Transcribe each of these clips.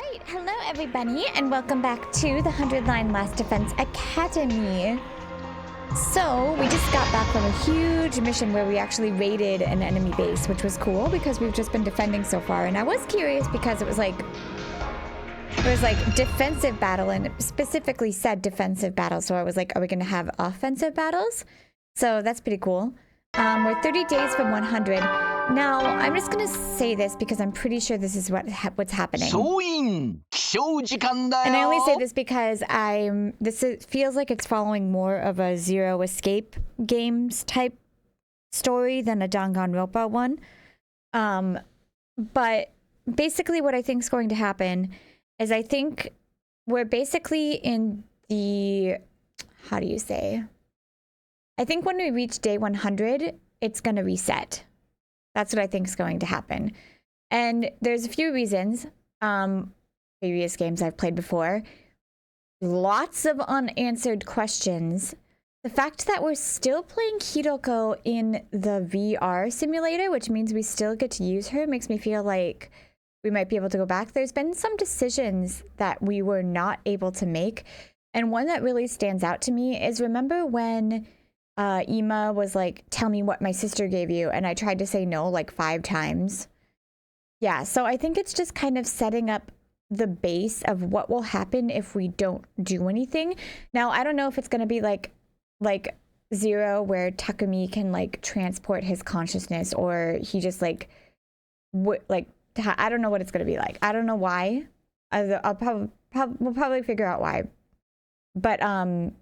Alright, hello everybody, and welcome back to the 100-Line Last Defense Academy. So, we just got back from a huge mission where we actually raided an enemy base, which was cool because we've just been defending so far. And I was curious because it was like defensive battle, and it specifically said defensive battle. So I was like, are we going to have offensive battles? So that's pretty cool. We're 30 days from 100. Now, I'm just going to say this because I'm pretty sure this is what's happening. And I only say this because feels like it's following more of a Zero Escape games type story than a Danganronpa one. But basically what I think is going to happen is I think we're basically in the, how do you say? I think when we reach day 100, it's going to reset. That's what I think is going to happen. And there's a few reasons. Previous games I've played before. Lots of unanswered questions. The fact that we're still playing Hiroko in the VR simulator, which means we still get to use her, makes me feel like we might be able to go back. There's been some decisions that we were not able to make. And one that really stands out to me is, remember when Ima was like, tell me what my sister gave you, and I tried to say no like 5 times. Yeah, so I think it's just kind of setting up the base of what will happen if we don't do anything. Now, I don't know if it's going to be like Zero, where Takumi can like transport his consciousness, or he just I don't know what it's going to be like. I don't know why. We'll probably figure out why. But I'm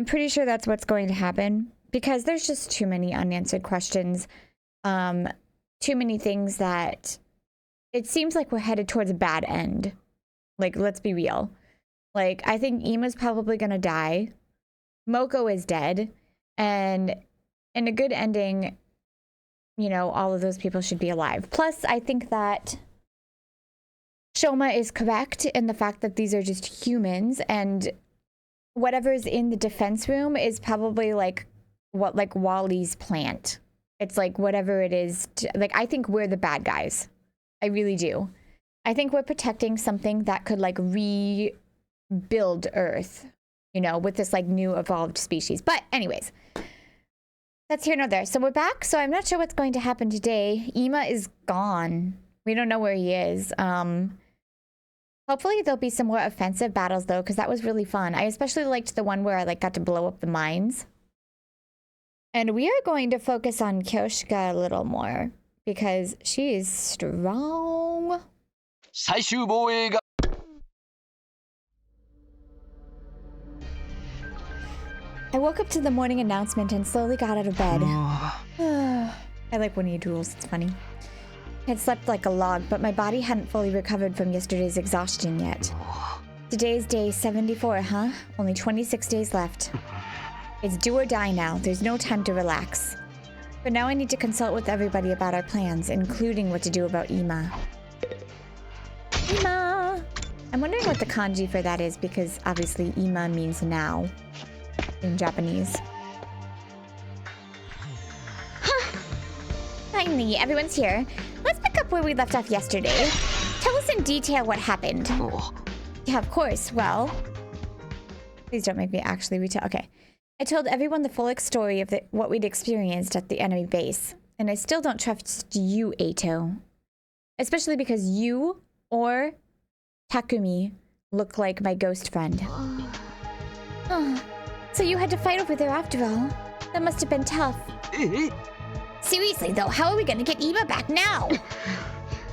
pretty sure that's what's going to happen because there's just too many unanswered questions. Too many things that it seems like we're headed towards a bad end. Like, let's be real. Like, I think Ima's probably going to die. Moko is dead. And in a good ending, you know, all of those people should be alive. Plus, I think that Shoma is correct in the fact that these are just humans, and whatever's in the defense room is probably like Wally's plant. It's like whatever it is. I think we're the bad guys. I really do. I think we're protecting something that could like rebuild Earth, you know, with this like new evolved species. But anyways, that's here nor there. So we're back. So I'm not sure what's going to happen today. Ima is gone. We don't know where he is. Hopefully there'll be some more offensive battles though, because that was really fun. I especially liked the one where I like got to blow up the mines. And we are going to focus on Kyoshika a little more because she is strong. I woke up to the morning announcement and slowly got out of bed. I like when he drools, it's funny. I had slept like a log, but my body hadn't fully recovered from yesterday's exhaustion yet. Today's day 74, huh? Only 26 days left. It's do or die now. There's no time to relax. But now I need to consult with everybody about our plans, including what to do about Ima. Ima! I'm wondering what the kanji for that is, because obviously Ima means now in Japanese. Finally, everyone's here. Let's pick up where we left off yesterday. Tell us in detail what happened. Yeah, of course. Well, please don't make me actually retell. Okay. I told everyone the full story of what we'd experienced at the enemy base. And I still don't trust you, Eito. Especially because you or Takumi look like my ghost friend. Oh, so you had to fight over there after all. That must have been tough. Seriously, though, how are we going to get Ima back now?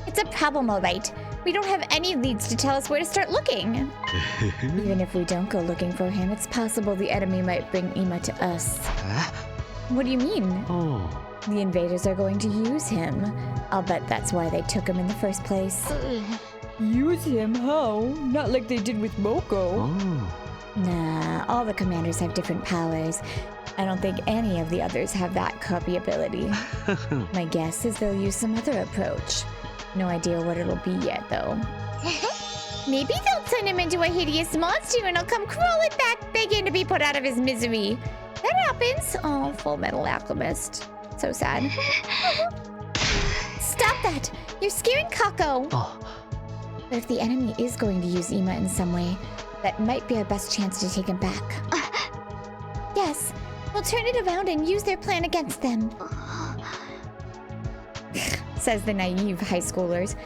It's a problem, all right. We don't have any leads to tell us where to start looking. Even if we don't go looking for him, it's possible the enemy might bring Ima to us. What do you mean? The invaders are going to use him. I'll bet that's why they took him in the first place. Use him? How? Not like they did with Moko. Nah, all the commanders have different powers. I don't think any of the others have that copy ability. My guess is they'll use some other approach. No idea what it'll be yet, though. Maybe they'll turn him into a hideous monster and he'll come crawling back begging to be put out of his misery. That happens. Oh, Full Metal Alchemist. So sad. Stop that! You're scaring Kako! But if the enemy is going to use Ima in some way, that might be our best chance to take him back. Yes, we'll turn it around and use their plan against them. Says the naive high schoolers.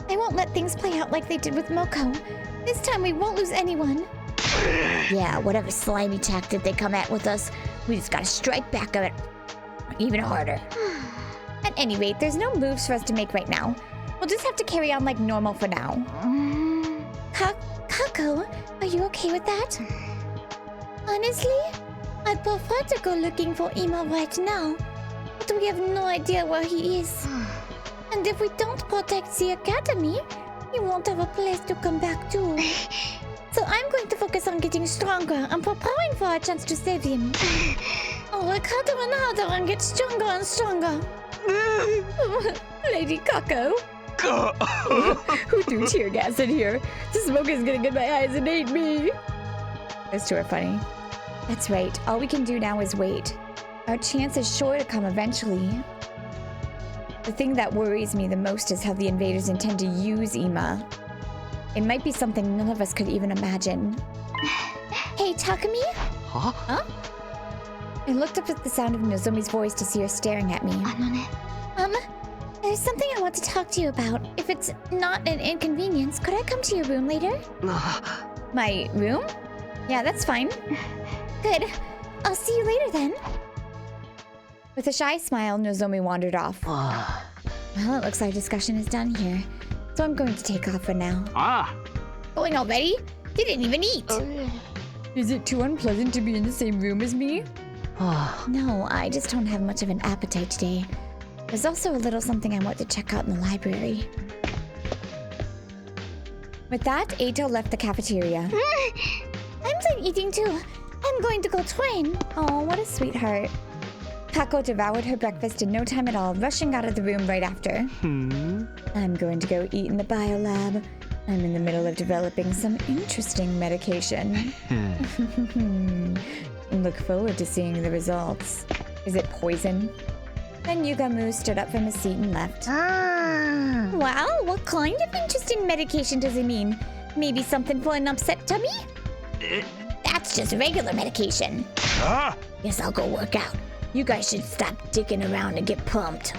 I won't let things play out like they did with Moko. This time we won't lose anyone. Yeah, whatever slimy tactic they come at with us, we just gotta strike back at it even harder. At any rate, there's no moves for us to make right now. We'll just have to carry on like normal for now. Kako, are you okay with that? Honestly, I'd prefer to go looking for Ima right now, but we have no idea where he is. And if we don't protect the academy, he won't have a place to come back to. So I'm going to focus on getting stronger and preparing for our chance to save him. I'll work harder and harder and get stronger and stronger. Lady Kako. Who threw tear gas in here? The smoke is getting in my eyes and ate me. Those two are funny. That's right. All we can do now is wait. Our chance is sure to come eventually. The thing that worries me the most is how the invaders intend to use Ima. It might be something none of us could even imagine. Hey, Takumi? Huh? I looked up at the sound of Nozomi's voice to see her staring at me. There's something I want to talk to you about. If it's not an inconvenience, could I come to your room later? My room? Yeah, that's fine. Good. I'll see you later then. With a shy smile, Nozomi wandered off. Well, it looks like discussion is done here. So I'm going to take off for now. Going already? You didn't even eat. Is it too unpleasant to be in the same room as me? No, I just don't have much of an appetite today. There's also a little something I want to check out in the library. With that, Eito left the cafeteria. I'm done eating too. I'm going to go train. Oh, what a sweetheart. Kako devoured her breakfast in no time at all, rushing out of the room right after. I'm going to go eat in the biolab. I'm in the middle of developing some interesting medication. Look forward to seeing the results. Is it poison? Then Yugamu stood up from his seat and left. Wow, what kind of interesting medication does it mean? Maybe something for an upset tummy? That's just regular medication. Guess I'll go work out. You guys should stop dicking around and get pumped.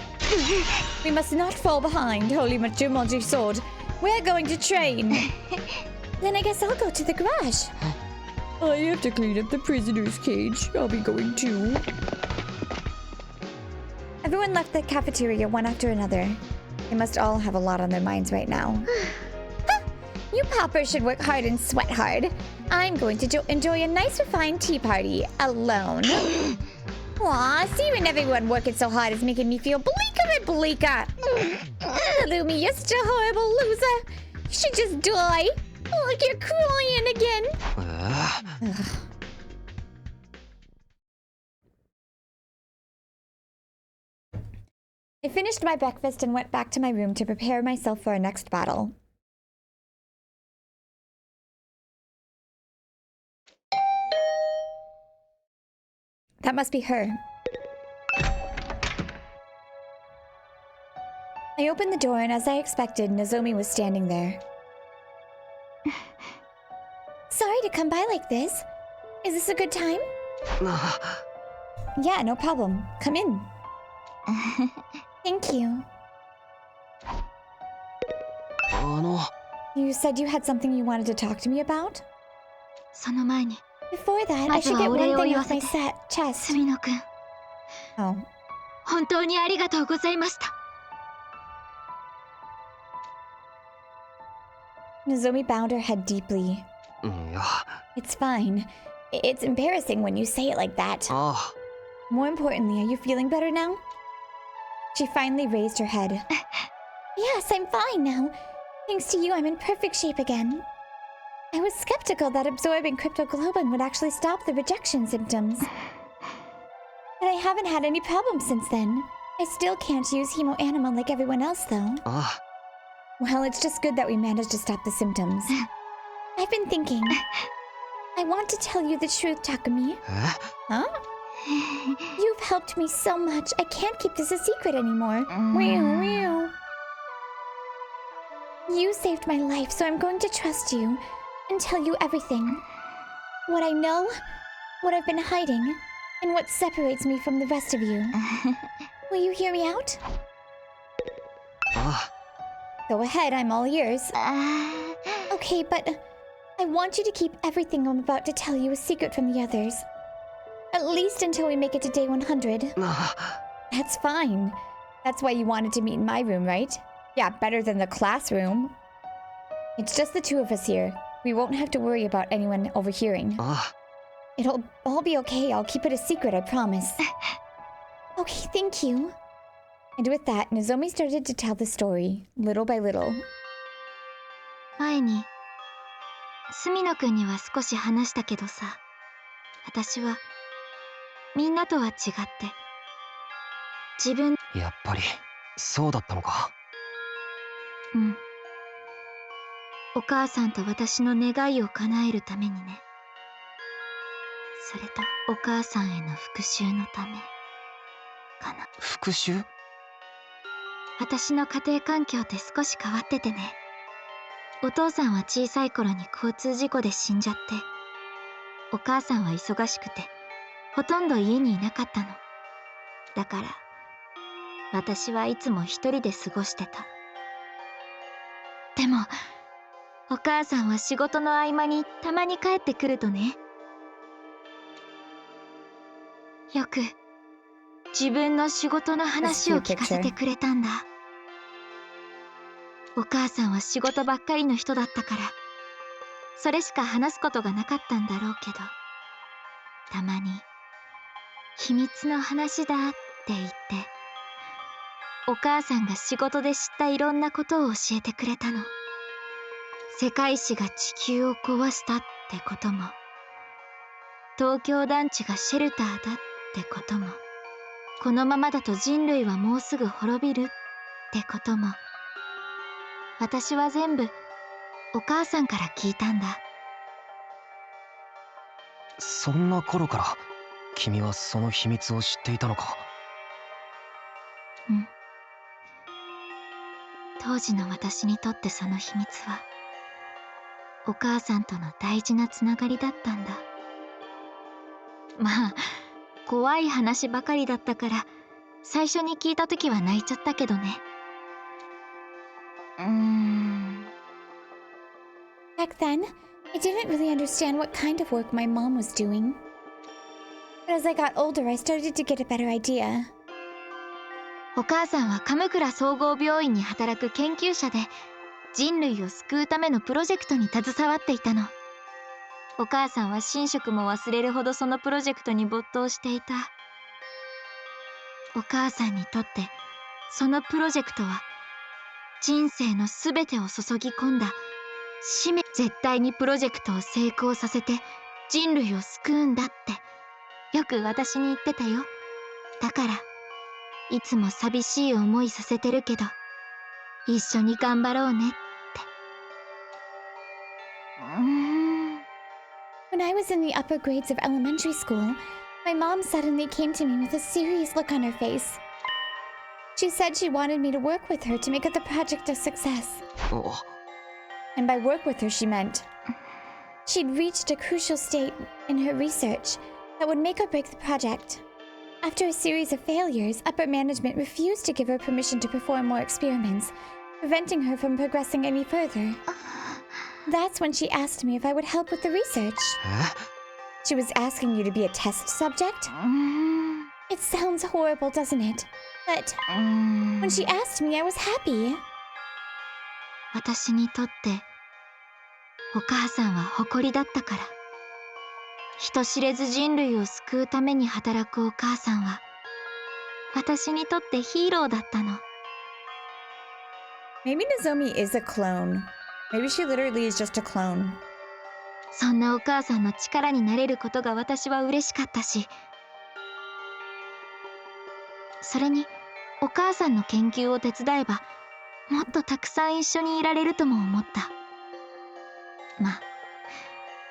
We must not fall behind, Holy Machumoji Sword. We're going to train. Then I guess I'll go to the garage. I have to clean up the prisoner's cage. I'll be going too. Everyone left the cafeteria one after another. They must all have a lot on their minds right now. You poppers should work hard and sweat hard. I'm going to enjoy a nice refined tea party alone. Aw, seeing everyone working so hard is making me feel bleaker and bleaker. Lumi, you're such a horrible loser. You should just die. Look, you're crying again. I finished my breakfast and went back to my room to prepare myself for our next battle. That must be her. I opened the door, and as I expected, Nozomi was standing there. Sorry to come by like this. Is this a good time? Yeah, no problem. Come in. Thank you. You said you had something you wanted to talk to me about? Before that, I should get one thing off my chest. Oh. Nozomi bowed her head deeply. It's fine. It's embarrassing when you say it like that. More importantly, are you feeling better now? She finally raised her head. Yes, I'm fine now. Thanks to you, I'm in perfect shape again. I was skeptical that absorbing cryptoglobin would actually stop the rejection symptoms. But I haven't had any problems since then. I still can't use hemoanima like everyone else, though. Well, it's just good that we managed to stop the symptoms. I've been thinking. I want to tell you the truth, Takumi. Huh? You've helped me so much. I can't keep this a secret anymore. You saved my life, so I'm going to trust you and tell you everything. What I know, what I've been hiding, and what separates me from the rest of you. Will you hear me out? Go ahead, I'm all ears. Okay, but I want you to keep everything I'm about to tell you a secret from the others. At least until we make it to day 100. That's fine. That's why you wanted to meet in my room, right? Yeah, better than the classroom. It's just the two of us here. We won't have to worry about anyone overhearing. It'll all be okay. I'll keep it a secret, I promise. Okay, thank you. And with that, Nozomi started to tell the story, little by little. 前に住野くんには少し話したけどさ、私はみんなとは違って自分。やっぱりそうだったのか。うん。お母さんと私の願いを叶えるためにね。それとお母さんへの復讐のためかな。復讐？私の家庭環境って少し変わっててね。お父さんは小さい頃に交通事故で死んじゃって、お母さんは忙しくてほとんど家にいなかったの。だから私はいつも一人で過ごしてた。でもお母さんは仕事の合間にたまに帰ってくるとね、よく自分の仕事の話を聞かせてくれたんだ。お母さんは仕事ばっかりの人だったから、それしか話すことがなかったんだろうけど、たまに秘密の話だって言って、お母さんが仕事で知ったいろんなことを教えてくれたの。世界史が地球を壊したってことも、東京団地がシェルターだってことも、このままだと人類はもうすぐ滅びるってことも、私は全部お母さんから聞いたんだ。そんな頃から君はその秘密を知っていたのか。うん。当時の私にとってその秘密はお母さんとの大事なつながりだったんだ。まあ怖い話ばかりだったから最初に聞いた時は泣いちゃったけどね。Back then, I didn't really understand what kind of work my mom was doing. But as I got older, I started to get a better idea. お母さんは鎌倉総合病院に働く研究者で、人類を救うためのプロジェクトに携わっていたの。お母さんは寝食も忘れるほどそのプロジェクトに没頭していた。お母さんにとってそのプロジェクトは人生の全てを注ぎ込んだ使命。絶対にプロジェクトを成功させて人類を救うんだってよく私に言ってたよ。だからいつも寂しい思いさせてるけど一緒に頑張ろうねって。When I was in the upper grades of elementary school, my mom suddenly came to me with a serious look on her face. She said she wanted me to work with her to make the project a success. And by work with her, she meant she'd reached a crucial state in her research that would make or break the project. After a series of failures, upper management refused to give her permission to perform more experiments, preventing her from progressing any further. That's when she asked me if I would help with the research. She was asking you to be a test subject? It sounds horrible, doesn't it? But when she asked me, I was happy. 私にとってお母さんは誇りだったから。人知れず人類を救うために働くお母さんは私にとってヒーローだったの。 Maybe Nozomi is a clone. Maybe she literally is just a clone. そんなお母さんの力になれることが私は嬉しかったし、それにお母さんの研究を手伝えばもっとたくさん一緒にいられるとも思った。まあ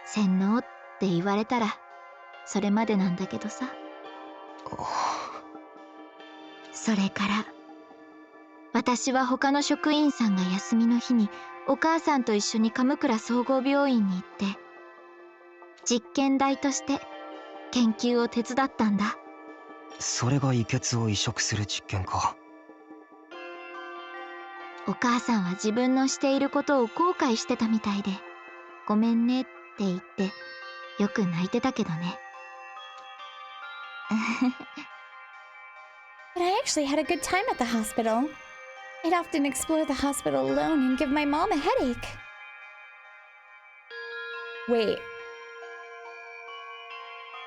洗脳って言われたらそれまでなんだけどさ。それから私は他の職員さんが休みの日にお母さんと一緒に鎌倉総合病院に行って実験台として研究を手伝ったんだ。それが胃血を移植する実験か。お母さんは自分のしていることを後悔してたみたいで、ごめんねって言ってよく泣いてたけどね。But I actually had a good time at the hospital. I'd often explore the hospital alone and give my mom a headache. Wait.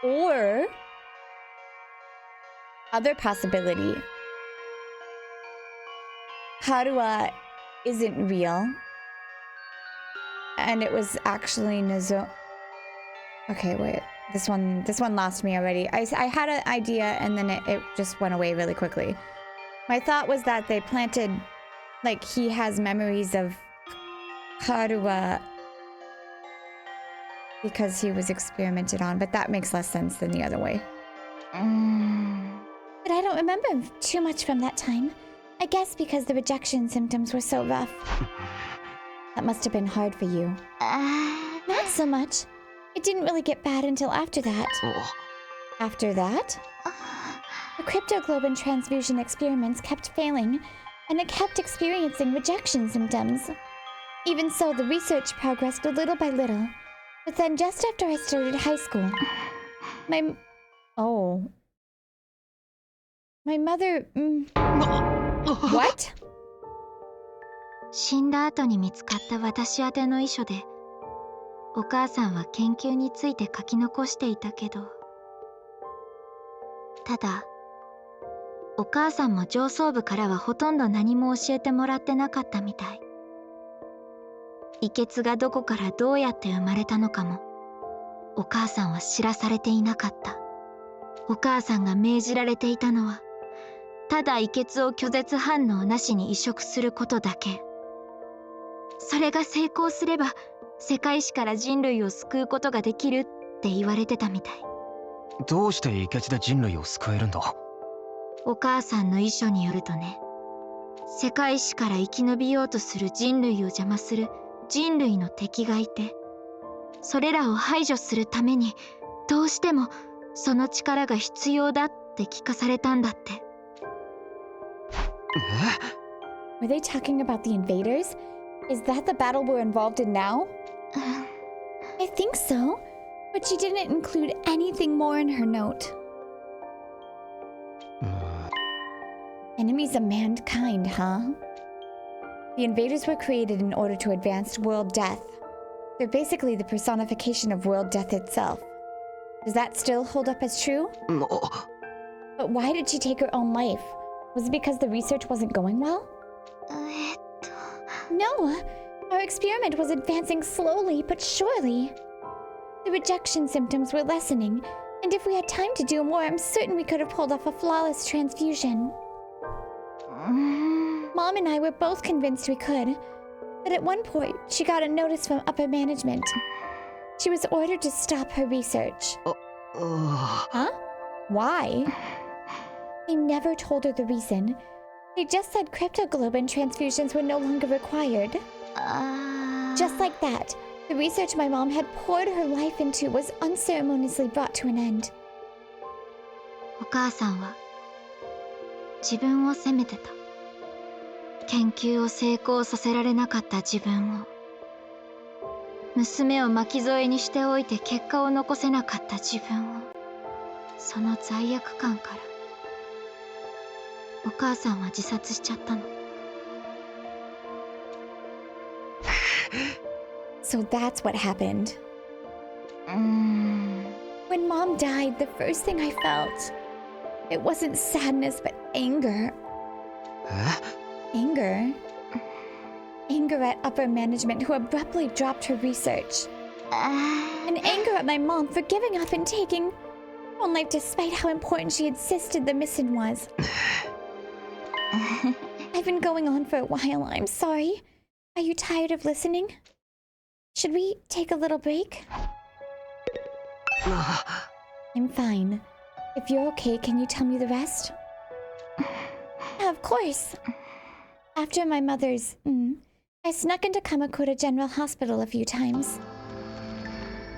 Or other possibility. Harua isn't real. And it was actually Nazo. Okay, wait. This one lost me already. I had an idea and then it just went away really quickly. My thought was that they planted, like, he has memories of Harua because he was experimented on, but that makes less sense than the other way. But I don't remember too much from that time. I guess because the rejection symptoms were so rough. That must have been hard for you. Not so much. It didn't really get bad until after that. After that? The cryptoglobin transfusion experiments kept failing, and I kept experiencing rejection symptoms. Even so, the research progressed little by little. But then just after I started high school, my mother... What? 死んだ後に見つかった私宛ての遺書で、お母さんは研究について書き残していたけど、ただお母さんも上層部からはほとんど何も教えてもらってなかったみたい。胃血がどこからどうやって生まれたのかもお母さんは知らされていなかった。お母さんが命じられていたのはただ胃血を拒絶反応なしに移植することだけ。それが成功すれば世界史から人類を救うことができるって言われてたみたい。どうして胃血で人類を救えるんだ？お母さんの遺書によるとね、世界史から生き延びようとする人類を邪魔する人類の敵がいて、それらを排除するためにどうしてもその力が必要だって聞かされたんだって。Were they talking about the invaders? Is that the battle we're involved in now? I think so, but she didn't include anything more in her note. Enemies of mankind, huh? The invaders were created in order to advance world death. They're basically the personification of world death itself. Does that still hold up as true? But why did she take her own life? Was it because the research wasn't going well? No, our experiment was advancing slowly but surely. The rejection symptoms were lessening, and if we had time to do more, I'm certain we could have pulled off a flawless transfusion. Mom and I were both convinced we could, but at one point, she got a notice from upper management. She was ordered to stop her research. Huh? Why? They never told her the reason. They just said cryptoglobin transfusions were no longer required. Just like that, the research my mom had poured her life into was unceremoniously brought to an end. お母さんは自分を責めてた。研究を成功させられなかった自分を、娘を巻き添えにしておいて結果を残せなかった自分を、その罪悪感からお母さんは自殺しちゃったの。So that's what happened. When Mom died, the first thing I felt, it wasn't sadness but anger. Anger? Anger at upper management who abruptly dropped her research. And anger at my mom for giving up and taking her own life despite how important she insisted the mission was. I've been going on for a while. I'm sorry. Are you tired of listening? Should we take a little break? I'm fine. If you're okay, can you tell me the rest? Of course. After my mother's I snuck into Kamakura General Hospital a few times.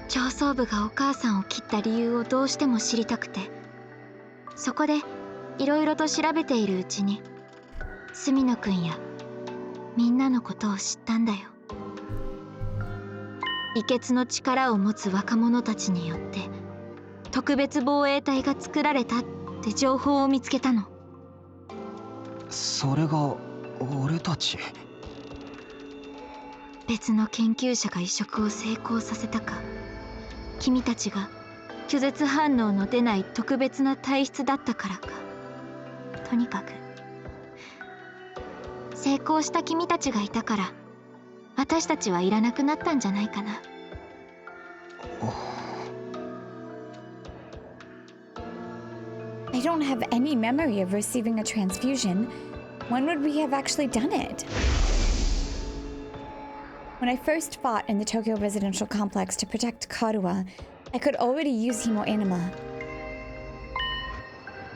上層部がお母さんを切った理由をどうしても知りたくて、そこでいろいろと調べているうちに住野くんやみんなのことを知ったんだよ。異血の力を持つ若者たちによって特別防衛隊が作られたって情報を見つけたの。それが俺たち。別の研究者が移植を成功させたか、君たちが拒絶反応の出ない特別な体質だったからか、とにかく成功した君たちがいたから私たちはいらなくなったんじゃないかな。I don't have any memory of receiving a transfusion. When would we have actually done it? When I first fought in the Tokyo residential complex to protect Karuwa, I could already use hemoanima.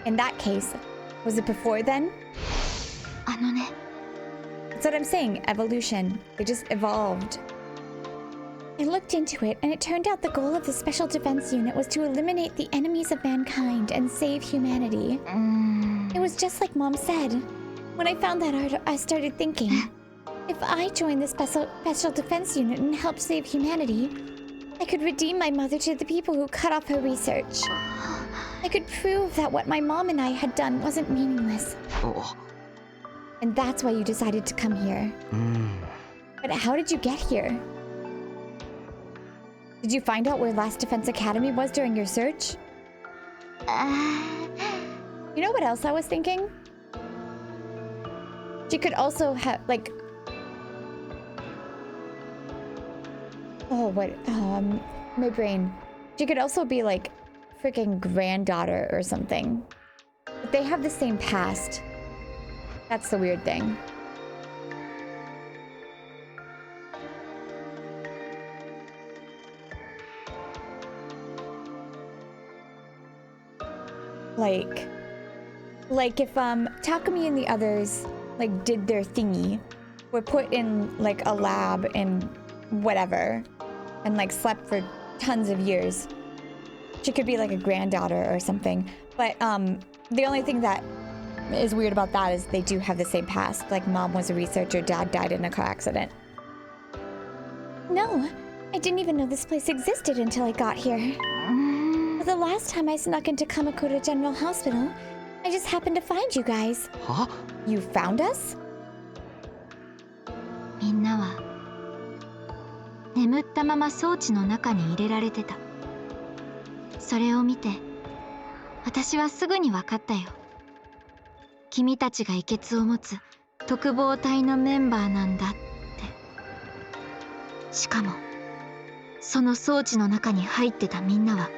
In that case, was it before then? あのね、 That's what I'm saying, evolution. They just evolved. I looked into it, and it turned out the goal of the Special Defense Unit was to eliminate the enemies of mankind and save humanity. It was just like Mom said. When I found that out, I started thinking, if I joined the Special Defense Unit and helped save humanity, I could redeem my mother to the people who cut off her research. I could prove that what my mom and I had done wasn't meaningless. And that's why you decided to come here. But how did you get here? Did you find out where Last Defense Academy was during your search? You know what else I was thinking? She could also have, like... my brain. She could also be, like, freaking granddaughter or something. But they have the same past. That's the weird thing. Like if Takumi and the others like did their thingy, were put in like a lab and whatever, and like slept for tons of years, she could be like a granddaughter or something. But the only thing that is weird about that is they do have the same past. Like Mom was a researcher, Dad died in a car accident. No, I didn't even know this place existed until I got here. The last time I snuck into Kamakura General Hospital, I just happened to find you guys. Huh? You found us? みんなは眠ったまま装置の中に入れられてた。それを見て私はすぐに分かったよ。君たちが異血を持つ特防隊のメンバーなんだって。しかもその装置の中に入ってたみんなは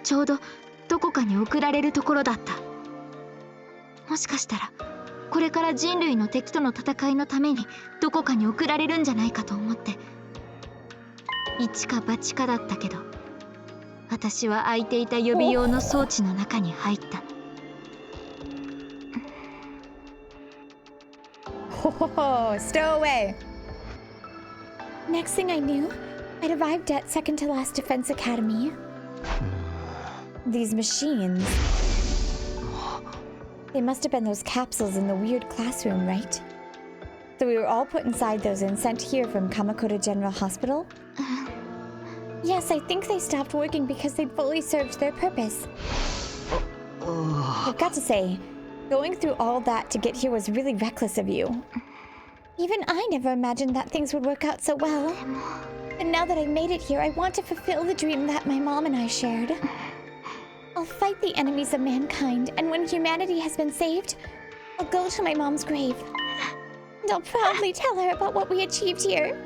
ちょうどどこかに送られるところだった。もしかしたらこれから人類の敵との戦いのためにどこかに送られるんじゃないかと思って、一か八かだったけど私は空いていた予備用の装置の中に入った。Oh, stow away. Next thing I knew, I'd arrived at second to last Defense Academy. These machines. They must have been those capsules in the weird classroom, right? So we were all put inside those and sent here from Kamakura General Hospital? Yes, I think they stopped working because they fully served their purpose. I've got to say, going through all that to get here was really reckless of you. Even I never imagined that things would work out so well. And now that I've made it here, I want to fulfill the dream that my mom and I shared. I'll fight the enemies of mankind, and when humanity has been saved, I'll go to my mom's grave. And I'll proudly tell her about what we achieved here.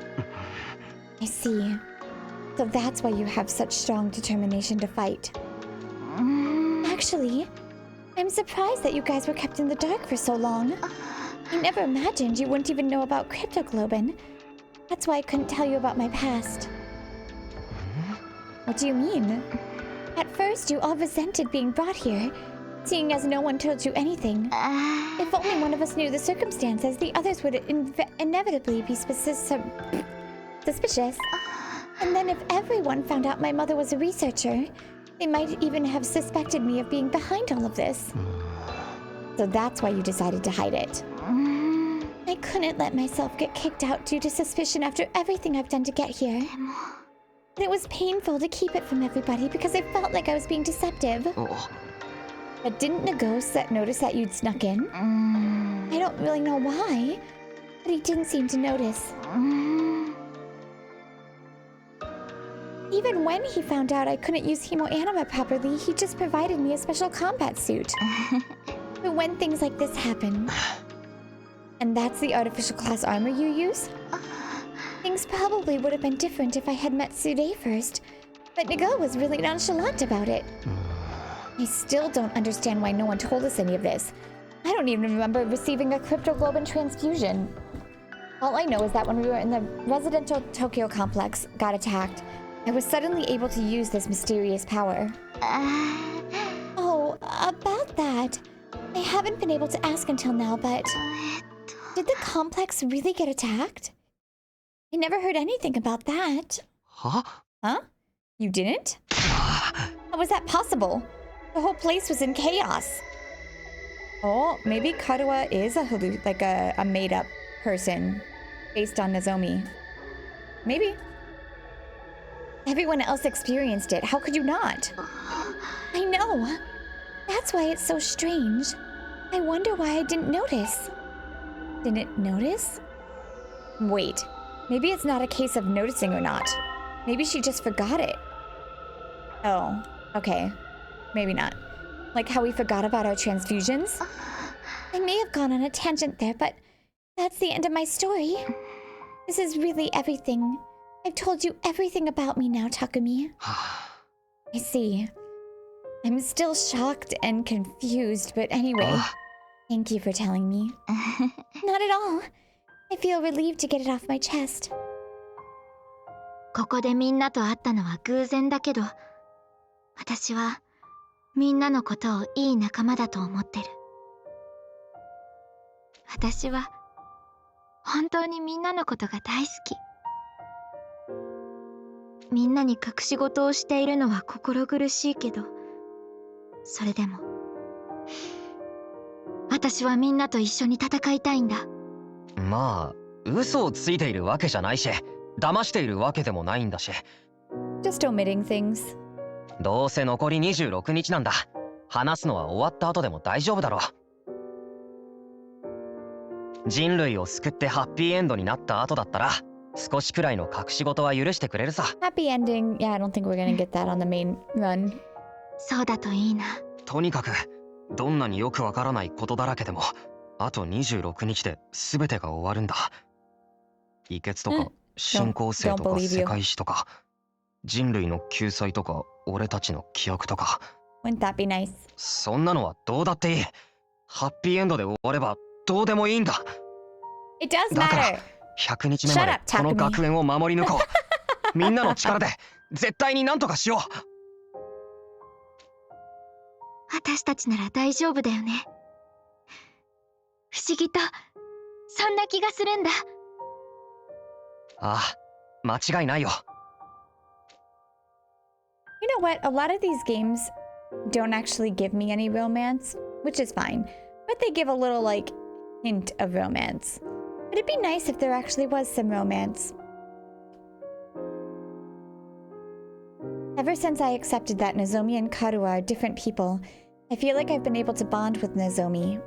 I see. So that's why you have such strong determination to fight. Actually, I'm surprised that you guys were kept in the dark for so long. I never imagined you wouldn't even know about cryptoglobin. That's why I couldn't tell you about my past. What do you mean? At first, you all resented being brought here, seeing as no one told you anything. If only one of us knew the circumstances, the others would inevitably be suspicious. And then if everyone found out my mother was a researcher, they might even have suspected me of being behind all of this. So that's why you decided to hide it. I couldn't let myself get kicked out due to suspicion after everything I've done to get here. And it was painful to keep it from everybody because I felt like I was being deceptive. But didn't Nagose notice that you'd snuck in? I don't really know why, but he didn't seem to notice. Even when he found out I couldn't use Hemoanima properly, he just provided me a special combat suit. But when things like this happen... And that's the artificial class armor you use? Things probably would have been different if I had met Tsude first, but Nago was really nonchalant about it. I still don't understand why no one told us any of this. I don't even remember receiving a cryptoglobin transfusion. All I know is that when we were in the residential Tokyo complex, got attacked, I was suddenly able to use this mysterious power. Oh, about that. I haven't been able to ask until now, but... Did the complex really get attacked? I never heard anything about that. Huh? Huh? You didn't? How was that possible? The whole place was in chaos. Oh, maybe Karuha is a made-up person based on Nozomi. Maybe. Everyone else experienced it. How could you not? I know. That's why it's so strange. I wonder why I didn't notice. Didn't notice? Wait, maybe it's not a case of noticing or not. Maybe she just forgot it. Oh, okay. Maybe not. Like how we forgot about our transfusions? I may have gone on a tangent there, but that's the end of my story. This is really everything. I've told you everything about me now, Takumi. I see. I'm still shocked and confused, but anyway... Thank you for telling me. Not at all. I feel relieved to get it off my chest. ここでみんなと会ったのは偶然だけど、私はみんなのことをいい仲間だと思ってる。私は本当にみんなのことが大好き。みんなに隠し事をしているのは心苦しいけど、それでも私はみんなと一緒に戦いたいんだ。まあ、嘘をついているわけじゃないし、騙しているわけでもないんだし。Just omitting things. どうせ残り26日なんだ。話すのは終わった後でも大丈夫だろう。人類を救ってハッピーエンドになった後だったら、少しくらいの隠し事は許してくれるさ。Happy ending. Yeah, I don't think we're gonna get that on the main run. そうだといいな。とにかく、どんなによくわからないことだらけでも、あと26日で全てが終わるんだ。遺血とか、進行性とか世界史とか、人類の救済とか、俺たちの記憶とか。Wouldn't that be nice? そんなのはどうだっていい。ハッピーエンドで終わればどうでもいいんだ。It does だから matter. 100日目までこの学園を守り抜こう。みんなの力で絶対になんとかしよう。私たちなら大丈夫だよね。不思議とそんな気がするんだ。ああ、間違いないよ。You know what? A lot of these games don't actually give me any romance, which is fine. But they give a little, like, hint of romance. But it'd be nice if there actually was some romance. Ever since I accepted that Nozomi and Karuha are different people, I feel like I've been able to bond with Nozomi.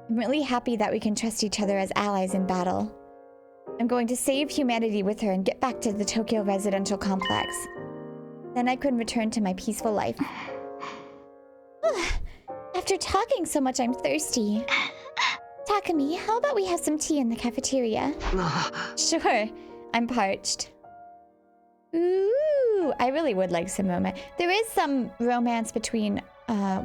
I'm really happy that we can trust each other as allies in battle. I'm going to save humanity with her and get back to the Tokyo residential complex. Then I could return to my peaceful life. After talking so much, I'm thirsty. Takumi, how about we have some tea in the cafeteria? Sure, I'm parched. Ooh, I really would like some romance. There is some romance between,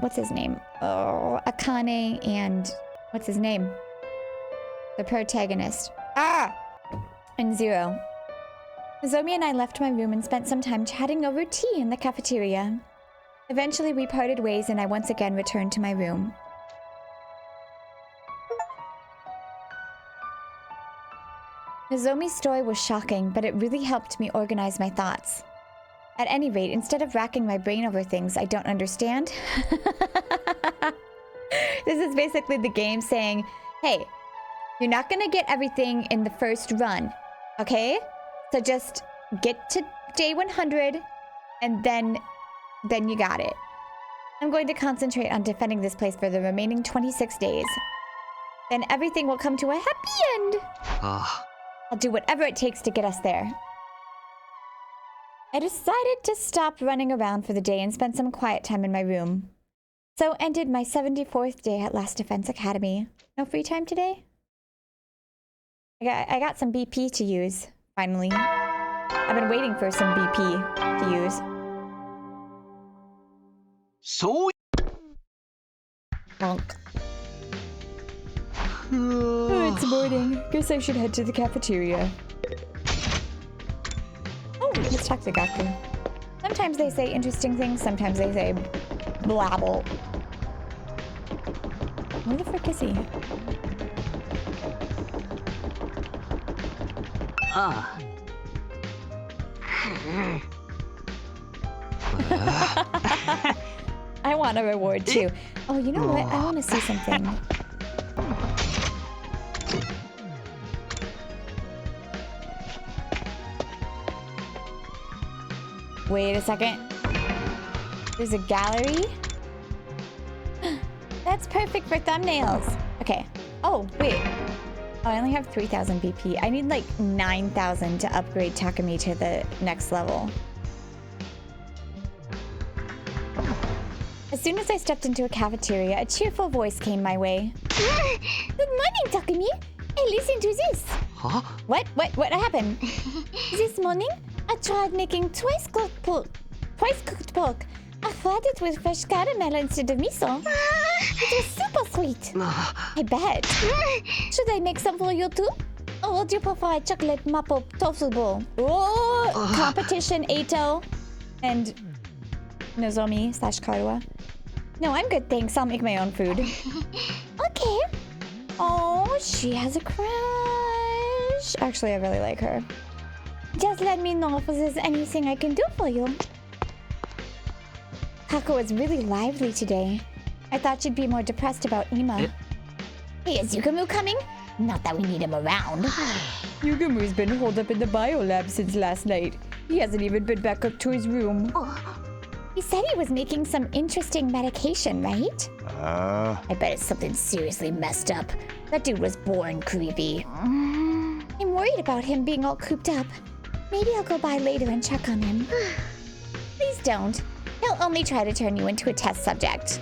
what's his name? Oh, Akane and, what's his name? The protagonist. And Zero. Nozomi and I left my room and spent some time chatting over tea in the cafeteria. Eventually, we parted ways and I once again returned to my room. Nozomi's story was shocking, but it really helped me organize my thoughts. At any rate, instead of racking my brain over things I don't understand... This is basically the game saying, hey, you're not gonna get everything in the first run, okay? So just get to day 100, and then you got it. I'm going to concentrate on defending this place for the remaining 26 days. Then everything will come to a happy end. I'll do whatever it takes to get us there. I decided to stop running around for the day and spend some quiet time in my room. So ended my 74th day at Last Defense Academy. No free time today? I got some BP to use, finally. I've been waiting for some BP to use. So... Bonk. Oh, it's morning. Guess I should head to the cafeteria. Oh, let's talk to Gaku. Sometimes they say interesting things, sometimes they say blabble. Where the frick is he? I want a reward too. Oh, you know what? I want to see something. Wait a second. There's a gallery? That's perfect for thumbnails. Okay. Oh, wait. Oh, I only have 3,000 BP. I need like 9,000 to upgrade Takumi to the next level. As soon as I stepped into a cafeteria, a cheerful voice came my way. Good morning, Takumi. Hey, listen to this. Huh? What happened? This morning, I tried making twice cooked pork. I fried it with fresh caramel instead of miso. It was super sweet. I bet. Should I make some for you too? Or would you prefer a chocolate maple tofu bowl? Oh, competition, Eito. And Nozomi / Karuha. No, I'm good, thanks. I'll make my own food. Okay. Oh, she has a crush. Actually, I really like her. Just let me know if there's anything I can do for you. Kako was really lively today. I thought she'd be more depressed about Ima. Hey, is Yugamu coming? Not that we need him around. Yugamu's been holed up in the biolab since last night. He hasn't even been back up to his room. He said he was making some interesting medication, right? I bet it's something seriously messed up. That dude was born creepy. I'm worried about him being all cooped up. Maybe I'll go by later and check on him. Please don't. He'll only try to turn you into a test subject.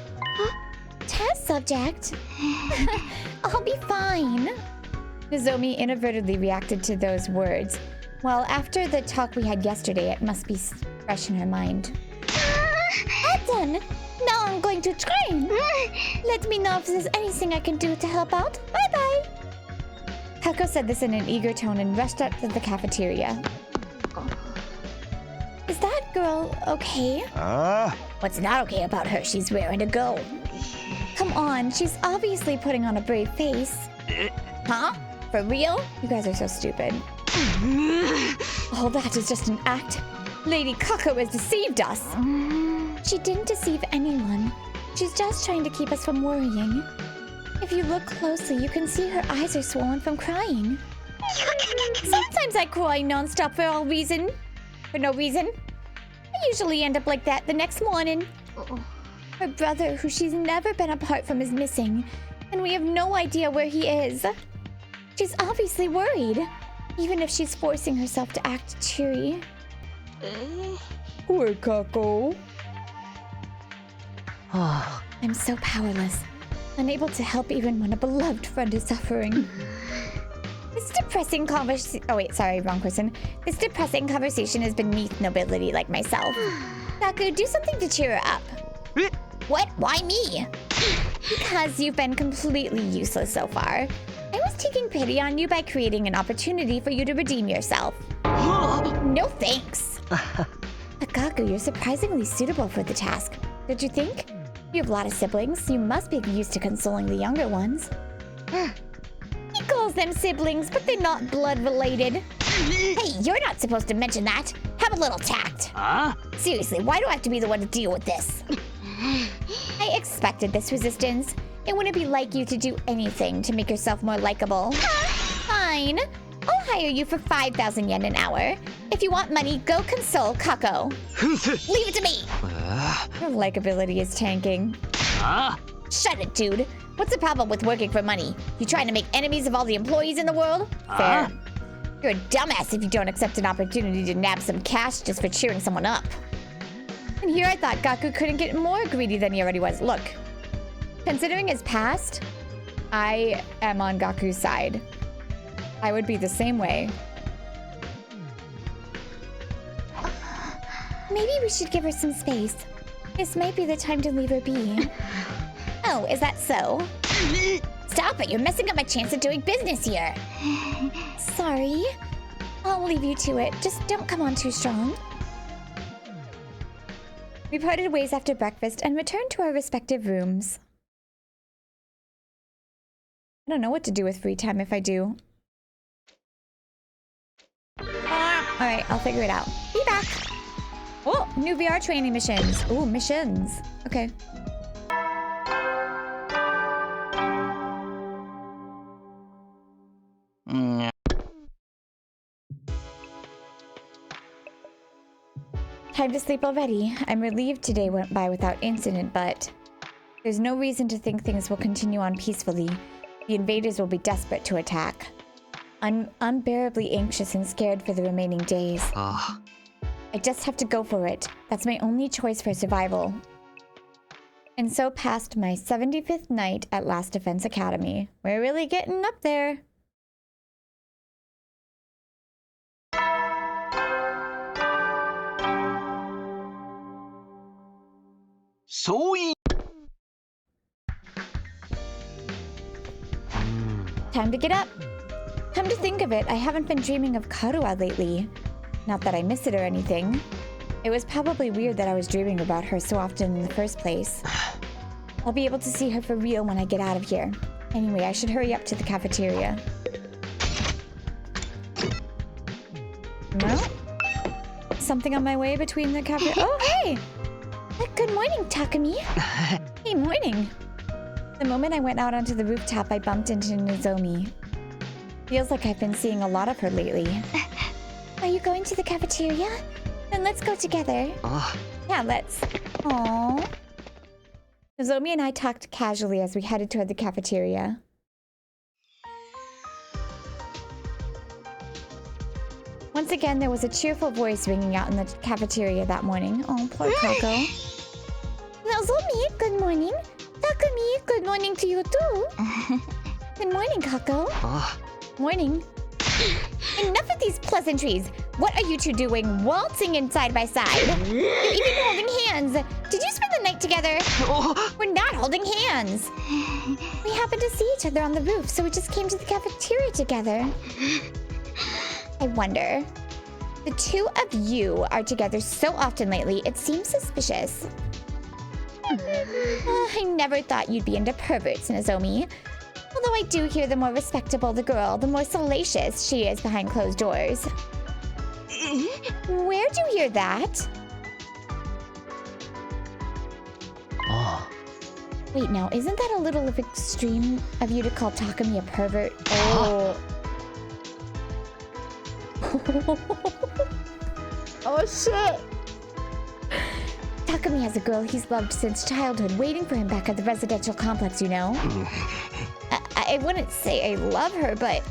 Test subject? I'll be fine. Nozomi inadvertently reacted to those words. Well, after the talk we had yesterday, it must be fresh in her mind. Done. Now I'm going to train. Let me know if there's anything I can do to help out. Bye-bye. Kako said this in an eager tone and rushed up to the cafeteria. Is that girl okay? What's not okay about her? She's raring to go. Come on, she's obviously putting on a brave face. Huh? For real? You guys are so stupid. All that is just an act. Lady Kako has deceived us. She didn't deceive anyone. She's just trying to keep us from worrying. If you look closely, you can see her eyes are swollen from crying. Sometimes I cry nonstop for no reason. I usually end up like that the next morning. Her brother, who she's never been apart from, is missing, and we have no idea where he is. She's obviously worried, even if she's forcing herself to act cheery. Poor Kako. I'm so powerless, unable to help even when a beloved friend is suffering. This depressing conversation... Oh wait, sorry, wrong person. This depressing conversation is beneath nobility like myself. Gaku, do something to cheer her up. What? Why me? Because you've been completely useless so far. I was taking pity on you by creating an opportunity for you to redeem yourself. No thanks. Gaku, you're surprisingly suitable for the task. Did you think? You have a lot of siblings. You must be used to consoling the younger ones. He calls them siblings, but they're not blood related. Hey, you're not supposed to mention that. Have a little tact. Seriously, why do I have to be the one to deal with this? I expected this resistance. It wouldn't be like you to do anything to make yourself more likable. Fine. I'll hire you for 5,000 yen an hour. If you want money, go console Kako. Leave it to me. Your likability is tanking. Shut it, dude. What's the problem with working for money? You trying to make enemies of all the employees in the world? Fair. You're a dumbass if you don't accept an opportunity to nab some cash just for cheering someone up. And here I thought Gaku couldn't get more greedy than he already was. Look, considering his past, I am on Gaku's side. I would be the same way. Maybe we should give her some space. This might be the time to leave her be. Oh, is that so? Stop it, you're messing up my chance of doing business here. Sorry. I'll leave you to it. Just don't come on too strong. We parted ways after breakfast and returned to our respective rooms. I don't know what to do with free time if I do. Alright, I'll figure it out. Be back! Oh, new VR training missions. Ooh, missions. Okay. Time to sleep already. I'm relieved today went by without incident, but there's no reason to think things will continue on peacefully. The invaders will be desperate to attack. I'm unbearably anxious and scared for the remaining days. I just have to go for it. That's my only choice for survival. And so passed my 75th night at Last Defense Academy. We're really getting up there. Time to get up. Come to think of it, I haven't been dreaming of Karuha lately. Not that I miss it or anything. It was probably weird that I was dreaming about her so often in the first place. I'll be able to see her for real when I get out of here. Anyway, I should hurry up to the cafeteria. No? Something on my way between the cafeteria. Oh, hey! Good morning, Takumi. Hey, morning. The moment I went out onto the rooftop, I bumped into Nozomi. Feels like I've been seeing a lot of her lately. Are you going to the cafeteria? Then let's go together. Yeah, let's. Aww. Nozomi and I talked casually as we headed toward the cafeteria. Once again, there was a cheerful voice ringing out in the cafeteria that morning. Oh, poor Kako. Nozomi, good morning. Takumi, good morning to you too. Good morning, Kako. Morning. Enough of these pleasantries. What are you two doing? Waltzing in side by side. You're even holding hands. Did you spend the night together? We're not holding hands. We happened to see each other on the roof, so we just came to the cafeteria together. I wonder. The two of you are together so often lately, it seems suspicious. I never thought you'd be into perverts, Nozomi. Although I do hear the more respectable the girl, the more salacious she is behind closed doors. Where'd you hear that? Wait, now, isn't that a little of extreme of you to call Takumi a pervert? Oh. Oh, shit! Takumi has a girl he's loved since childhood waiting for him back at the residential complex, you know? I wouldn't say I love her, but...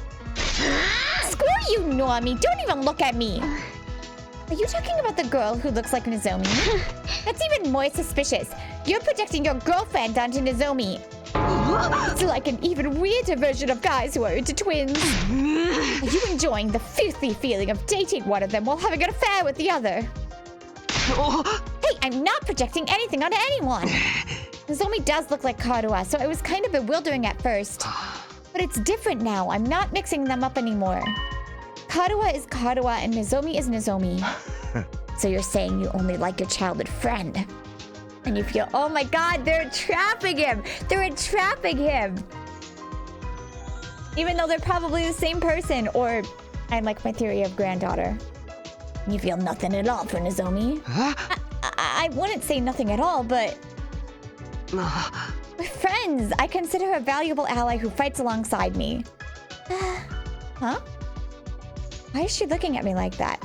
Screw you, Normie! Don't even look at me! Are you talking about the girl who looks like Nozomi? That's even more suspicious. You're projecting your girlfriend onto Nozomi. It's like an even weirder version of guys who are into twins. Are you enjoying the filthy feeling of dating one of them while having an affair with the other? Hey, I'm not projecting anything onto anyone. Nozomi does look like Karuha, so it was kind of bewildering at first. But it's different now. I'm not mixing them up anymore. Karuha is Karuha and Nozomi is Nozomi. So you're saying you only like your childhood friend? And you feel, oh my god, they're trapping him! They're entrapping him! Even though they're probably the same person, or I like my theory of granddaughter. You feel nothing at all for Nozomi. Huh? I wouldn't say nothing at all, but... We're friends! I consider her a valuable ally who fights alongside me. Huh? Why is she looking at me like that?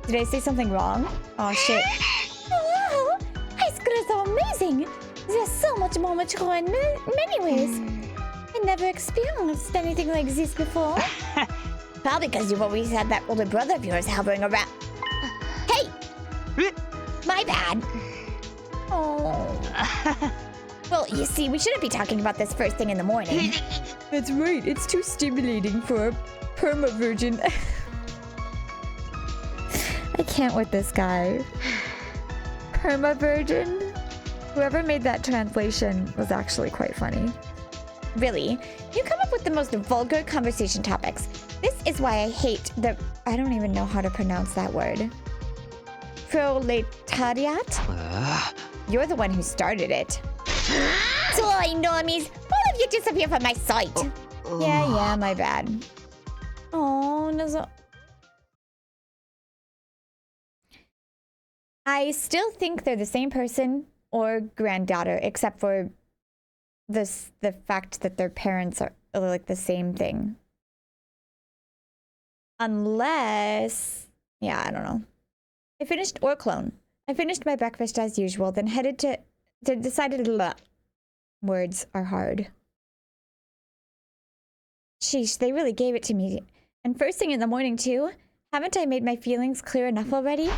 Did I say something wrong? Oh shit. Wow! High school is so amazing! There's so much more mature in many ways. I never experienced anything like this before. Probably because you've always had that older brother of yours hovering around. Hey! My bad. Oh. Well, you see, we shouldn't be talking about this first thing in the morning. That's right. It's too stimulating for a perma-virgin. I can't with this guy. Perma-virgin? Whoever made that translation was actually quite funny. Really, you come up with the most vulgar conversation topics. This is why I hate the... I don't even know how to pronounce that word. Proletariat? You're the one who started it. Sorry, normies. All of you disappear from my sight. Yeah, my bad. Oh, no. I still think they're the same person or granddaughter, except for the fact that their parents are like the same thing. Unless... yeah, I don't know. I finished my breakfast as usual, then headed to decided... Words are hard. Sheesh, they really gave it to me. And first thing in the morning, too? Haven't I made my feelings clear enough already?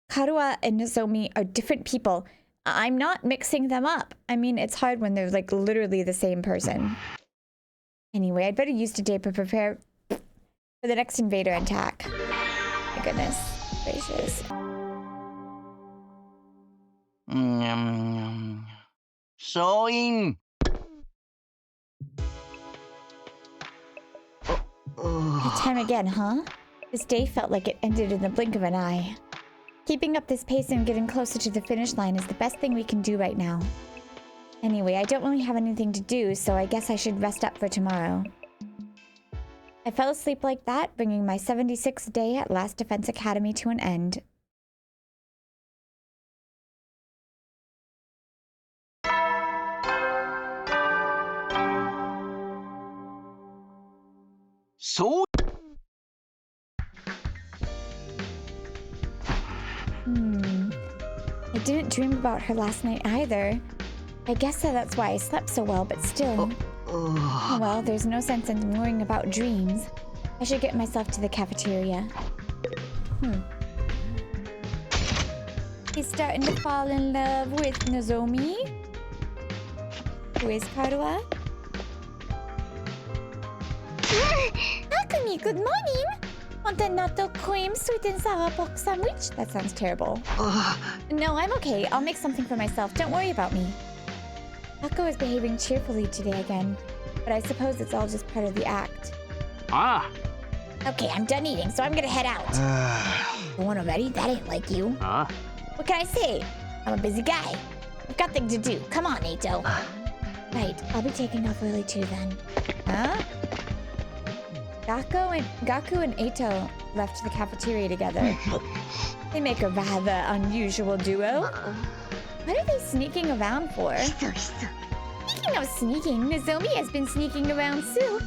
Karuha and Nozomi are different people. I'm not mixing them up. I mean, it's hard when they're like literally the same person. Anyway, I'd better use today to prepare for the next invader attack. My goodness gracious. Sewing. That time again, huh? This day felt like it ended in the blink of an eye. Keeping up this pace and getting closer to the finish line is the best thing we can do right now. Anyway, I don't really have anything to do, so I guess I should rest up for tomorrow. I fell asleep like that, bringing my 76th day at Last Defense Academy to an end. So I didn't dream about her last night either. I guess that's why I slept so well, but still. Oh well, there's no sense in worrying about dreams. I should get myself to the cafeteria. He's starting to fall in love with Nozomi. Who is Karuha? Akumi, good morning! Want a natto cream sweet and sour pork sandwich? That sounds terrible. No, I'm okay. I'll make something for myself. Don't worry about me. Kako is behaving cheerfully today again, but I suppose it's all just part of the act. Okay, I'm done eating, so I'm gonna head out. Going already? That ain't like you. What can I say? I'm a busy guy. I've got things to do. Come on, Eito. Right, I'll be taking off early too then. Huh? Gaku and Eito left the cafeteria together. They make a rather unusual duo. What are they sneaking around for? Speaking of sneaking, Nozomi has been sneaking around too.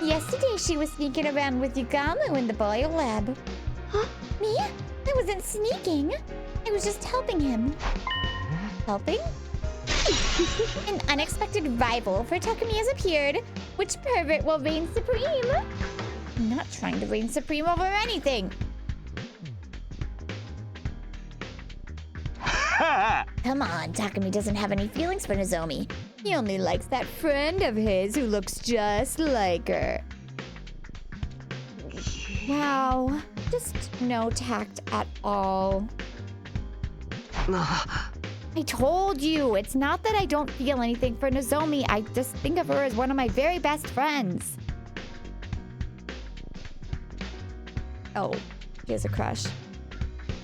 Yesterday she was sneaking around with Yugamu in the bio lab. Huh? Me? I wasn't sneaking. I was just helping him. Helping? An unexpected rival for Takumi has appeared. Which pervert will reign supreme? I'm not trying to reign supreme over anything. Come on, Takumi doesn't have any feelings for Nozomi. He only likes that friend of his who looks just like her. Wow, just no tact at all. I told you, it's not that I don't feel anything for Nozomi. I just think of her as one of my very best friends. Oh, she has a crush.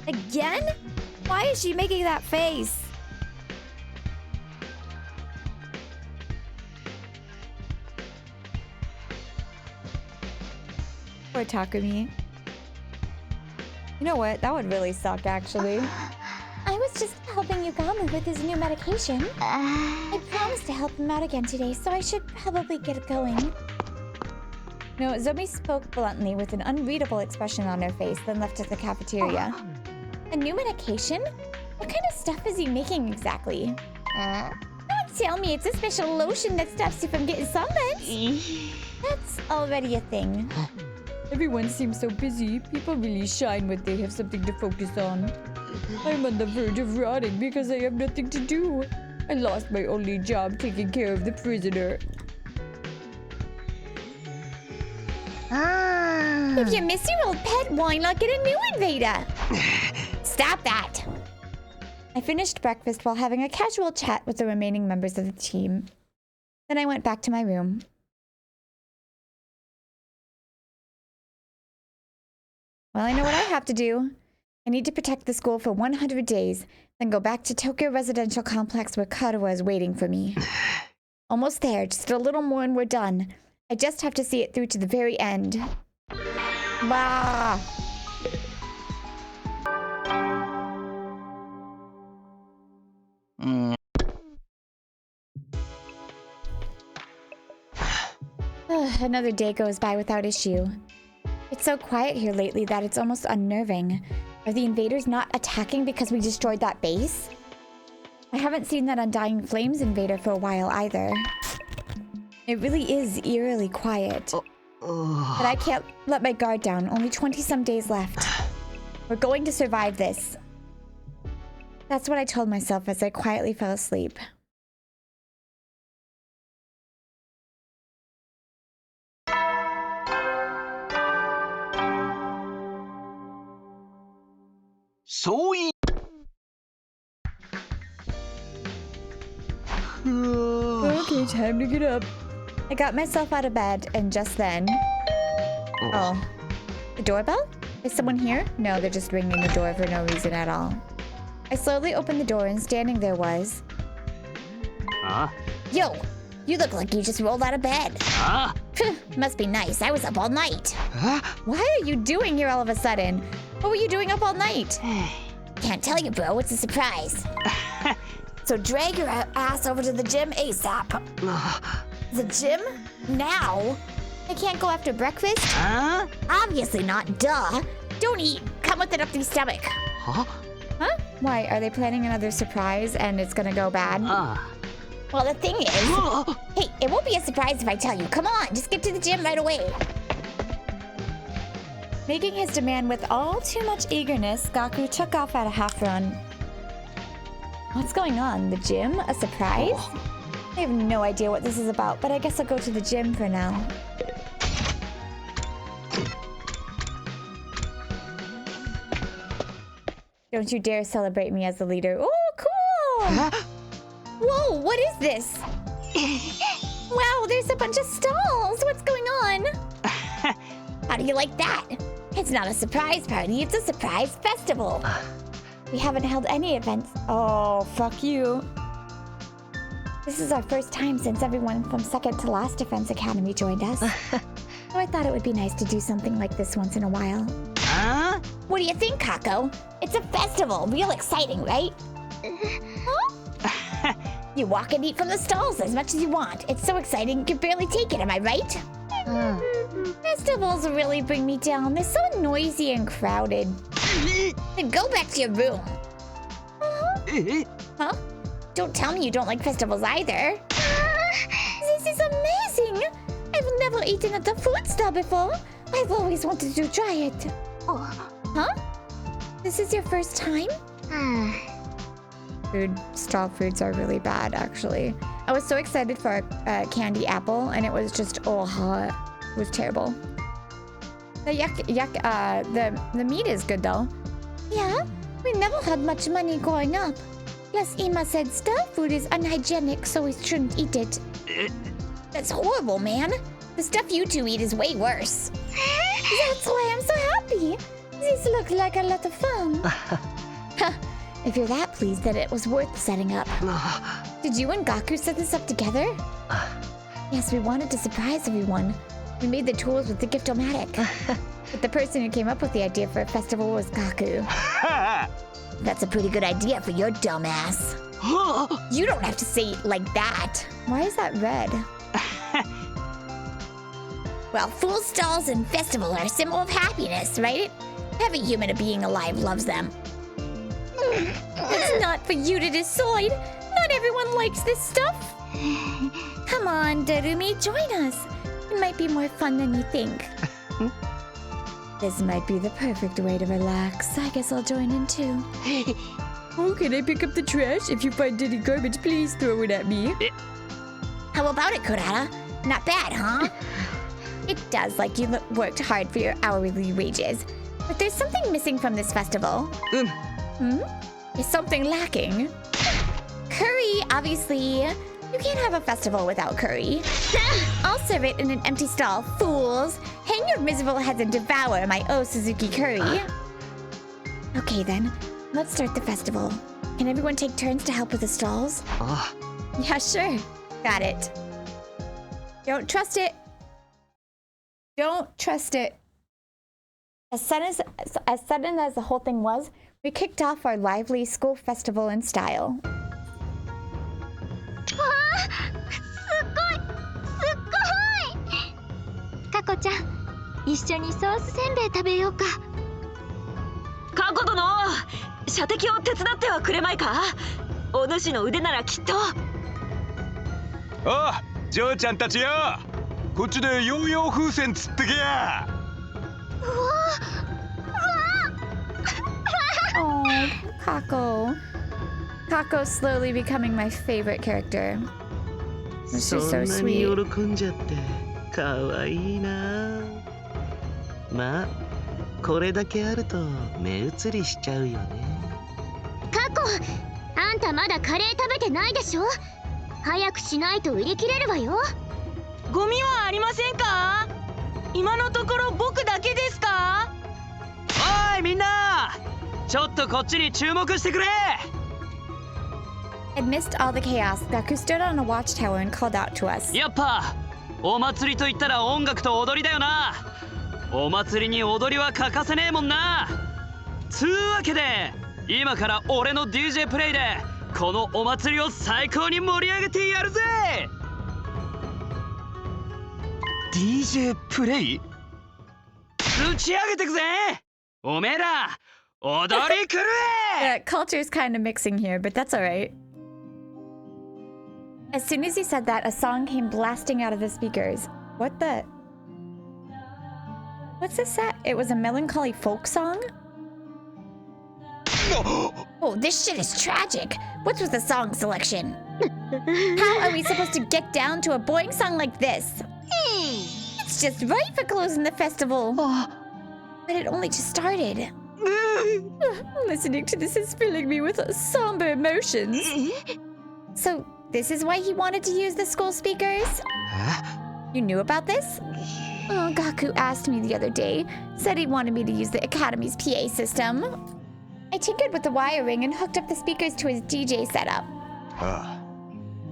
Again? Why is she making that face? Poor Takumi. You know what? That would really suck, actually. I was just helping Yugami with his new medication. I promised to help him out again today, so I should probably get going. No, Zomi spoke bluntly with an unreadable expression on her face, then left at the cafeteria. A new medication? What kind of stuff is he making exactly? Don't tell me it's a special lotion that stops you from getting sunburns. That's already a thing. Everyone seems so busy. People really shine when they have something to focus on. I'm on the verge of rotting because I have nothing to do. I lost my only job taking care of the prisoner. If you miss your old pet, why not get a new invader? Stop that! I finished breakfast while having a casual chat with the remaining members of the team. Then I went back to my room. Well, I know what I have to do. I need to protect the school for 100 days, then go back to Tokyo Residential Complex where Karawa is waiting for me. Almost there, just a little more and we're done. I just have to see it through to the very end. Bah! Another day goes by without issue. It's so quiet here lately that it's almost unnerving. Are the invaders not attacking because we destroyed that base? I haven't seen that Undying Flames invader for a while either. It really is eerily quiet. But I can't let my guard down. Only 20-some days left. We're going to survive this. That's what I told myself as I quietly fell asleep. Okay, time to get up. I got myself out of bed, and just then... Oh. The doorbell? Is someone here? No, they're just ringing the door for no reason at all. I slowly opened the door, and standing there was... Yo! You look like you just rolled out of bed. Must be nice. I was up all night. What are you doing here all of a sudden? What were you doing up all night? Can't tell you, bro. It's a surprise. So drag your ass over to the gym ASAP. The gym? Now? I can't go after breakfast? Obviously not, duh. Don't eat. Come with an empty stomach. Huh? Why, are they planning another surprise and it's gonna go bad? Well, the thing is... Hey, it won't be a surprise if I tell you. Come on, just get to the gym right away. Making his demand with all too much eagerness, Gaku took off at a half run. What's going on? The gym? A surprise? I have no idea what this is about, but I guess I'll go to the gym for now. Don't you dare celebrate me as the leader. Oh, cool! Whoa, what is this? Wow, there's a bunch of stalls. What's going on? How do you like that? It's not a surprise party, it's a surprise festival. We haven't held any events. Oh, fuck you. This is our first time since everyone from second to last Defense Academy joined us. So I thought it would be nice to do something like this once in a while. What do you think, Kako? It's a festival. Real exciting, right? You walk and eat from the stalls as much as you want. It's so exciting you can barely take it, am I right? Festivals really bring me down. They're so noisy and crowded. Then go back to your room. Huh? Don't tell me you don't like festivals either. This is amazing. I've never eaten at the food stall before. I've always wanted to try it. Huh? This is your first time? Stall foods are really bad, actually. I was so excited for a candy apple, and it was just, hot. It was terrible. The meat is good, though. Yeah? We never had much money growing up. Plus, Ima said stall food is unhygienic, so we shouldn't eat it. That's horrible, man. The stuff you two eat is way worse. That's why I'm so happy. These look like a lot of fun. If you're that pleased, then it was worth setting up. Did you and Gaku set this up together? Yes, we wanted to surprise everyone. We made the tools with the Gift-O-Matic. But the person who came up with the idea for a festival was Gaku. That's a pretty good idea for your dumbass. You don't have to say it like that. Why is that red? Well, fool stalls and festival are a symbol of happiness, right? Every human being alive loves them. It's not for you to decide. Not everyone likes this stuff. Come on, Darumi, join us. It might be more fun than you think. This might be the perfect way to relax. I guess I'll join in too. Oh, can I pick up the trash? If you find any garbage, please throw it at me. How about it, Kurata? Not bad, huh? It does like you worked hard for your hourly wages. But there's something missing from this festival. Is something lacking? Curry, obviously. You can't have a festival without curry. I'll serve it in an empty stall, fools. Hang your miserable heads and devour my Suzuki curry. Okay then, let's start the festival. Can everyone take turns to help with the stalls? Yeah, sure. Got it. Don't trust it. Don't trust it. As sudden as the whole thing was, we kicked off our lively school festival in style. Kako-chan, 一緒にソースせんべい食べようか。過去殿、射的を手伝ってはくれまいか。お主の腕ならきっと。ああ、嬢ちゃんたちよ。こっちでヨーヨー風船釣ってけや。Oh, Kako. Kako's slowly becoming my favorite character. This is so そんなに sweet. 喜んじゃってかわいいな。まあこれだけあると目移りしちゃうよね。過去、あんたまだカレー食べてないでしょ。早くしないと売り切れるわよ。ゴミはありませんか。今のところ僕だけですか。おいみんな、ちょっとこっちに注目してくれ。Amidst all the chaos, Gaku stood on a watchtower and called out to us. やっぱお祭りといったら音楽と踊りだよな。お祭りに踊りは欠かせねえもんな。つうわけで今から俺の DJ プレイでこのお祭りを最高に盛り上げてやるぜ。 DJ プレイ？打ち上げてくぜ。おめえら踊り狂え。 The culture's kind of mixing here, but that's alright. As soon as he said that, a song came blasting out of the speakers. What the? What's this set? It was a melancholy folk song? Oh, this shit is tragic. What's with the song selection? How are we supposed to get down to a boring song like this? It's just right for closing the festival. But it only just started. Listening to this is filling me with somber emotions. So, this is why he wanted to use the school speakers? You knew about this? Oh, Gaku asked me the other day. Said he wanted me to use the Academy's PA system. I tinkered with the wiring and hooked up the speakers to his DJ setup.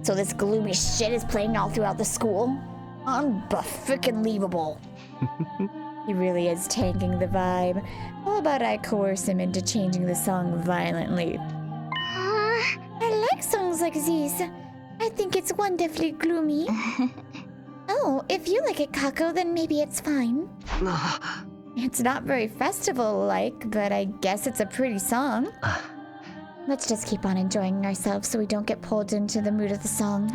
So this gloomy shit is playing all throughout the school? Unbefrickin-leavable. He really is tanking the vibe. How about I coerce him into changing the song violently? I like songs like these. I think it's wonderfully gloomy. Oh, if you like it, Kako, then maybe it's fine. It's not very festival-like, but I guess it's a pretty song. Let's just keep on enjoying ourselves so we don't get pulled into the mood of the song.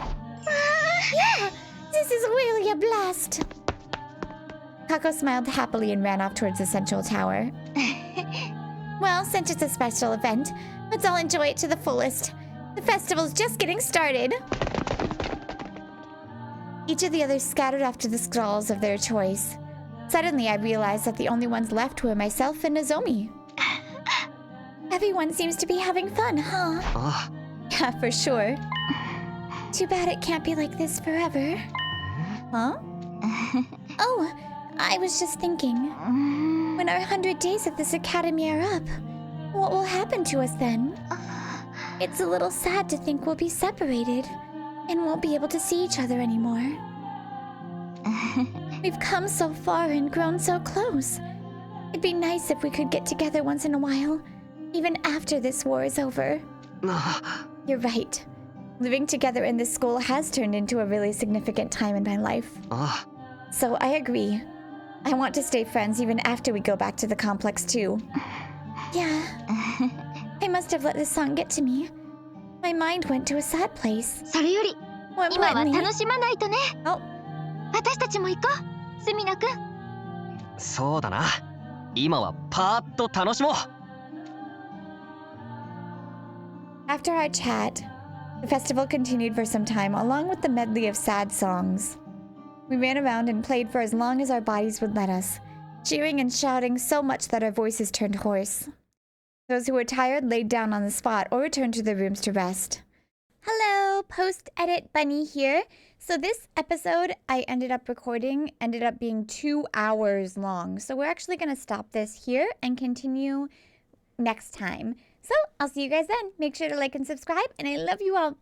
Yeah, this is really a blast. Kako smiled happily and ran off towards the central tower. Well, since it's a special event, let's all enjoy it to the fullest. The festival's just getting started. Each of the others scattered off to the stalls of their choice. Suddenly, I realized that the only ones left were myself and Nozomi. Everyone seems to be having fun, huh? Yeah, for sure. Too bad it can't be like this forever. Huh? Oh, I was just thinking. When our 100 days at this academy are up, what will happen to us then? It's a little sad to think we'll be separated and won't be able to see each other anymore. We've come so far and grown so close. It'd be nice if we could get together once in a while, even after this war is over. You're right. Living together in this school has turned into a really significant time in my life. So I agree. I want to stay friends even after we go back to the complex too. Yeah. I must have let this song get to me. My mind went to a sad place. それより More 今は importantly... 楽しまないとね。 Oh, 私たちも行こう、スミナくん。そうだな。今はパーッと楽しもう。after our chat, the festival continued for some time along with the medley of sad songs. We ran around and played for as long as our bodies would let us, cheering and shouting so much that our voices turned hoarse. Those who were tired laid down on the spot or returned to their rooms to rest. Hello, post-edit Bunny here. So this episode I ended up recording ended up being 2 hours long. So we're actually going to stop this here and continue next time. So I'll see you guys then. Make sure to like and subscribe, and I love you all.